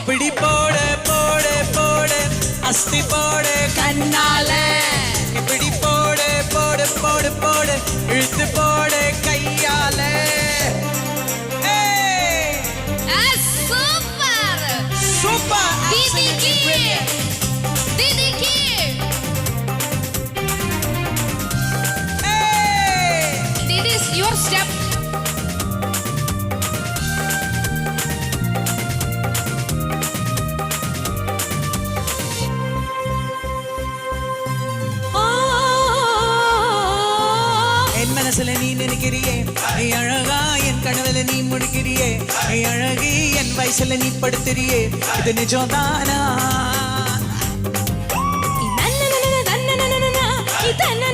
இப்படி போடு போடு போடு அஸ்தி போடு கண்ணால இப்படி போடு போடு போடு போடு இழுத்து போடு கையால super super Didiki This is your step என் மனசுல நீ நினைக்கிறியே நீ அழகா என் கனவுல நீ முடிக்கிறியே நீ அழகி என் வயசுல நீ படுத்துறியே இது நிஜம்தானா இதன